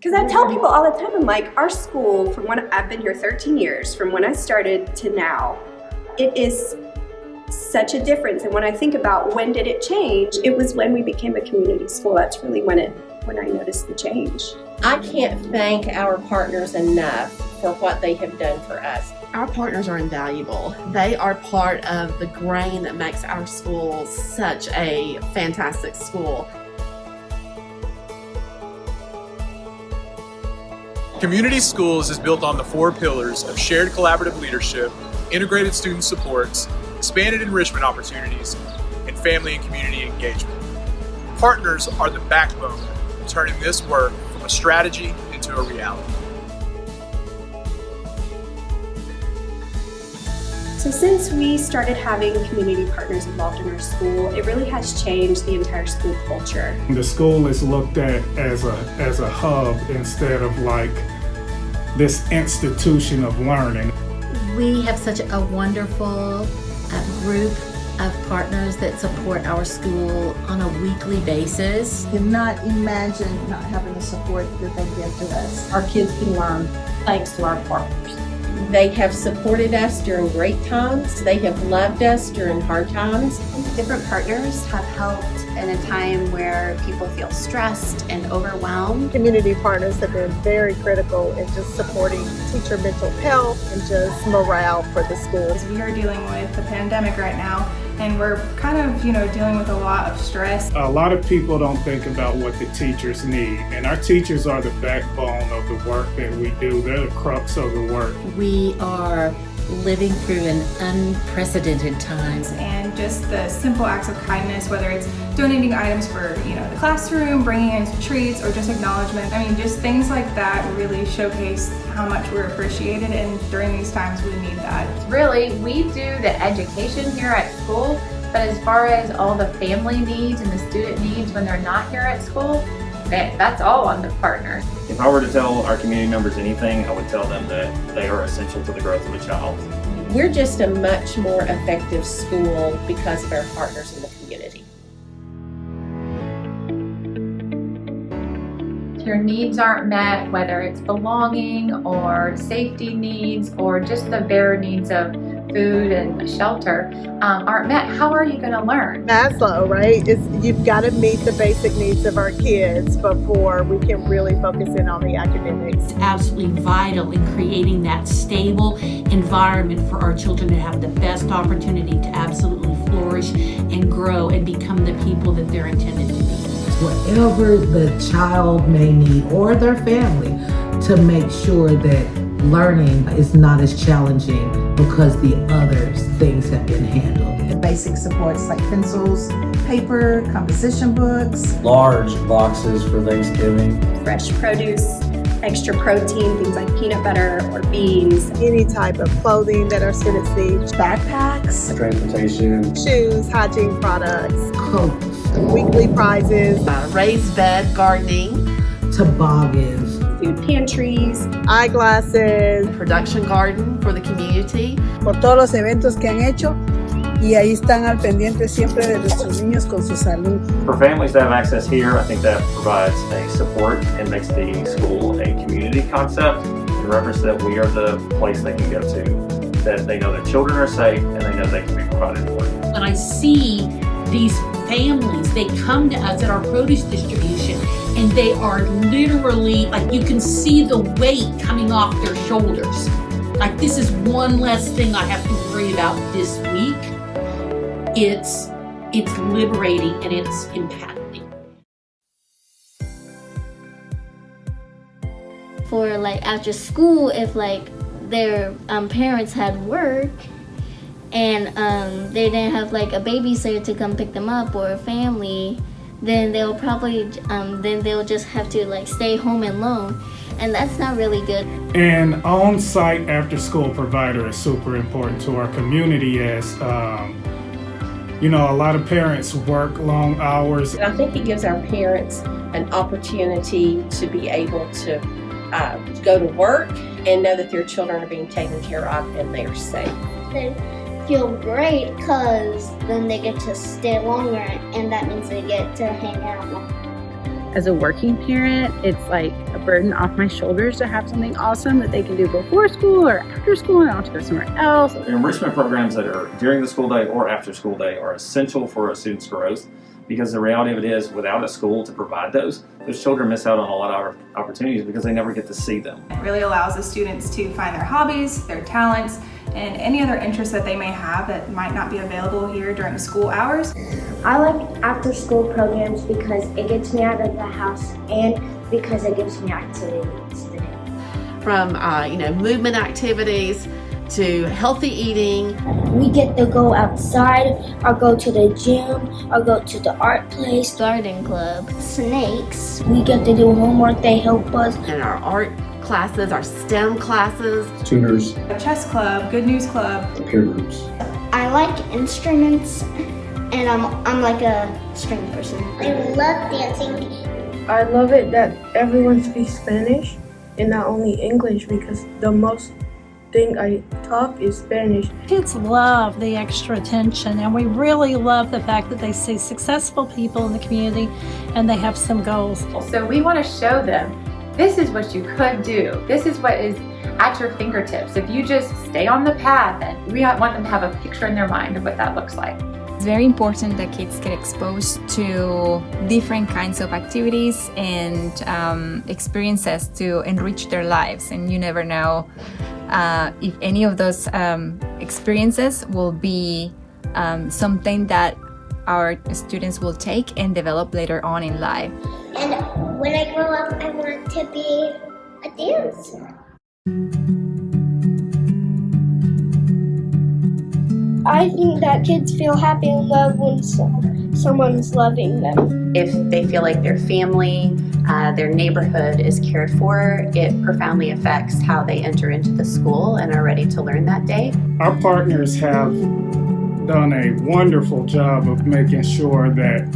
Because I tell people all the time, I'm like, our school, from when I've been here 13 years, from when I started to now, it is such a difference. And when I think about when did it change, it was when we became a community school. That's really when I noticed the change. I can't thank our partners enough for what they have done for us. Our partners are invaluable. They are part of the grain that makes our school such a fantastic school. Community Schools is built on the 4 pillars of shared collaborative leadership, integrated student supports, expanded enrichment opportunities, and family and community engagement. Partners are the backbone of turning this work from a strategy into a reality. So since we started having community partners involved in our school, it really has changed the entire school culture. The school is looked at as a hub instead of like this institution of learning. We have such a wonderful group of partners that support our school on a weekly basis. Cannot imagine not having the support that they give to us. Our kids can learn thanks to our partners. They have supported us during great times. They have loved us during hard times. Different partners have helped in a time where people feel stressed and overwhelmed. Community partners have been very critical in just supporting teacher mental health and just morale for the school. We are dealing with the pandemic right now, and we're kind of, dealing with a lot of stress. A lot of people don't think about what the teachers need, and our teachers are the backbone of the work that we do. They're the crux of the work. We are living through an unprecedented times. And just the simple acts of kindness, whether it's donating items for, the classroom, bringing in some treats, or just acknowledgement. Just things like that really showcase how much we're appreciated, and during these times we need that. Really, we do the education here at school, but as far as all the family needs and the student needs when they're not here at school, that's all on the partners. If I were to tell our community members anything, I would tell them that they are essential to the growth of a child. We're just a much more effective school because of our partners in the community. If your needs aren't met, whether it's belonging or safety needs or just the bare needs of food and shelter aren't met, how are you going to learn? Maslow, right? You've got to meet the basic needs of our kids before we can really focus in on the academics. It's absolutely vital in creating that stable environment for our children to have the best opportunity to absolutely flourish and grow and become the people that they're intended to be. Whatever the child may need or their family, to make sure that learning is not as challenging because the other things have been handled. The basic supports like pencils, paper, composition books. Large boxes for Thanksgiving. Fresh produce, extra protein, things like peanut butter or beans. Any type of clothing that our students need. Backpacks. Transportation. Shoes, hygiene products. Coats. Weekly prizes. Raised bed gardening. Toboggans. Food pantries. Eyeglasses. Production garden for the community. Por todos los eventos que han hecho. Y ahí están al pendiente siempre de nuestros niños con su salud. For families to have access here, I think that provides a support and makes the school a community concept in reference that we are the place they can go to, that they know their children are safe and they know they can be provided for. When I see these families, they come to us at our produce distribution and they are literally, like, you can see the weight coming off their shoulders. Like, this is one less thing I have to worry about this week. It's liberating and it's impacting. For after school, if their parents had work and they didn't have a babysitter to come pick them up or a family, then they'll probably they'll just have to stay home and learn, and that's not really good. An on-site after-school provider is super important to our community as a lot of parents work long hours. I think it gives our parents an opportunity to be able to go to work and know that their children are being taken care of and they're safe. They feel great because then they get to stay longer, and that means they get to hang out longer. As a working parent, it's like a burden off my shoulders to have something awesome that they can do before school or after school and I want to go somewhere else. Enrichment programs that are during the school day or after school day are essential for a student's growth, because the reality of it is, without a school to provide those children miss out on a lot of opportunities because they never get to see them. It really allows the students to find their hobbies, their talents, and any other interests that they may have that might not be available here during school hours. I like after school programs because it gets me out of the house and because it gives me activities to do. From movement activities to healthy eating. We get to go outside or go to the gym or go to the art place. Garden club. Snakes. We get to do homework, they help us. And our art classes, our STEM classes. Tutors. A chess club, good news club. Peer groups. I like instruments and I'm like a string person. I love dancing. I love it that everyone speaks Spanish and not only English, because the most thing I talk is Spanish. Kids love the extra attention, and we really love the fact that they see successful people in the community and they have some goals. So we want to show them, this is what you could do. This is what is at your fingertips. If you just stay on the path, and we want them to have a picture in their mind of what that looks like. It's very important that kids get exposed to different kinds of activities and experiences to enrich their lives, and you never know if any of those experiences will be something that our students will take and develop later on in life. And when I grow up, I want to be a dancer. I think that kids feel happy and loved when someone's loving them. If they feel like their family, their neighborhood is cared for, it profoundly affects how they enter into the school and are ready to learn that day. Our partners have done a wonderful job of making sure that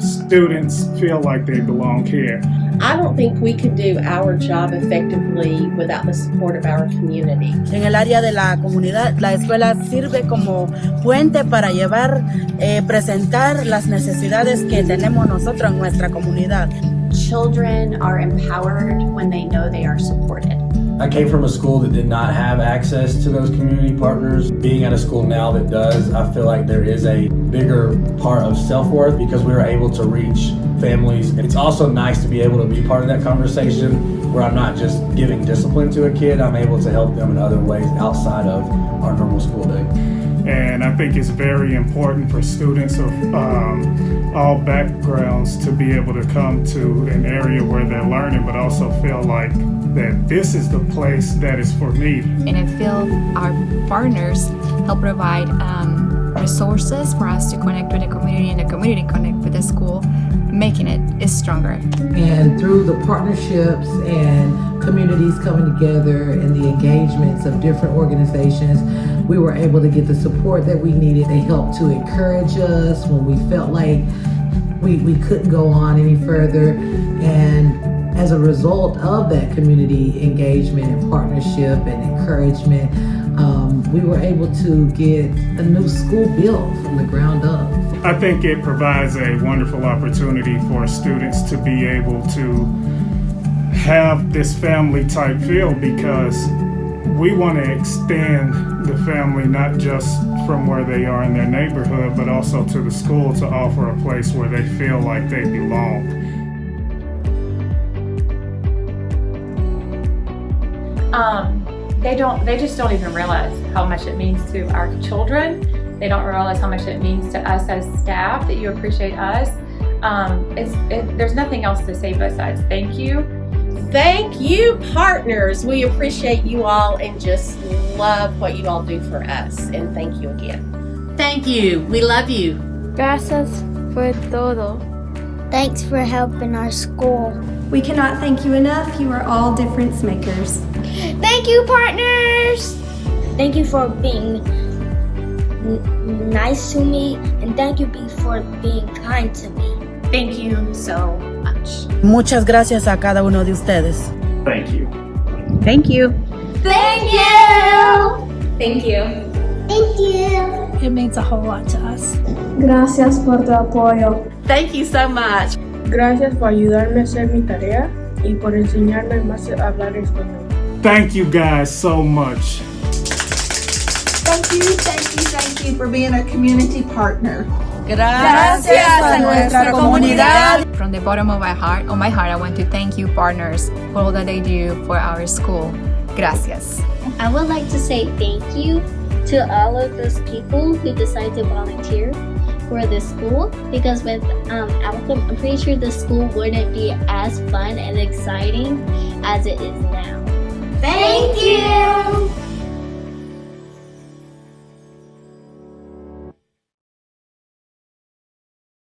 students feel like they belong here. I don't think we could do our job effectively without the support of our community. En el área de la comunidad, la escuela sirve como puente para llevar, presentar las necesidades que tenemos nosotros en nuestra comunidad. Children are empowered when they know they are supported. I came from a school that did not have access to those community partners. Being at a school now that does, I feel like there is a bigger part of self-worth because we were able to reach families. It's also nice to be able to be part of that conversation where I'm not just giving discipline to a kid, I'm able to help them in other ways outside of our normal school day. And I think it's very important for students of all backgrounds to be able to come to an area where they're learning, but also feel like that this is the place that is for me. And I feel our partners help provide resources for us to connect with the community and the community connect with the school, making it stronger. And through the partnerships and communities coming together and the engagements of different organizations, we were able to get the support that we needed. They helped to encourage us when we felt like we couldn't go on any further. And as a result of that community engagement and partnership and encouragement, we were able to get a new school built from the ground up. I think it provides a wonderful opportunity for students to be able to have this family type feel, because we want to extend the family not just from where they are in their neighborhood, but also to the school to offer a place where they feel like they belong. They just don't even realize how much it means to our children. They don't realize how much it means to us as staff, that you appreciate us. There's nothing else to say besides thank you. Thank you, partners. We appreciate you all and just love what you all do for us. And thank you again. Thank you. We love you. Gracias por todo. Thanks for helping our school. We cannot thank you enough. You are all difference makers. Thank you, partners. Thank you for being nice to me, and thank you for being kind to me. Thank you so much. Muchas gracias a cada uno de ustedes. Thank you. Thank you. Thank you. Thank you. Thank you. It means a whole lot to us. Gracias por tu apoyo. Thank you so much. Gracias por ayudarme a hacer mi tarea y por enseñarme más a hablar español. Thank you guys so much. Thank you for being a community partner. Gracias a nuestra comunidad. From the bottom of my heart, I want to thank you, partners, for all that they do for our school. Gracias. I would like to say thank you to all of those people who decide to volunteer for the school, because without them, I'm pretty sure the school wouldn't be as fun and exciting as it is now. Thank you!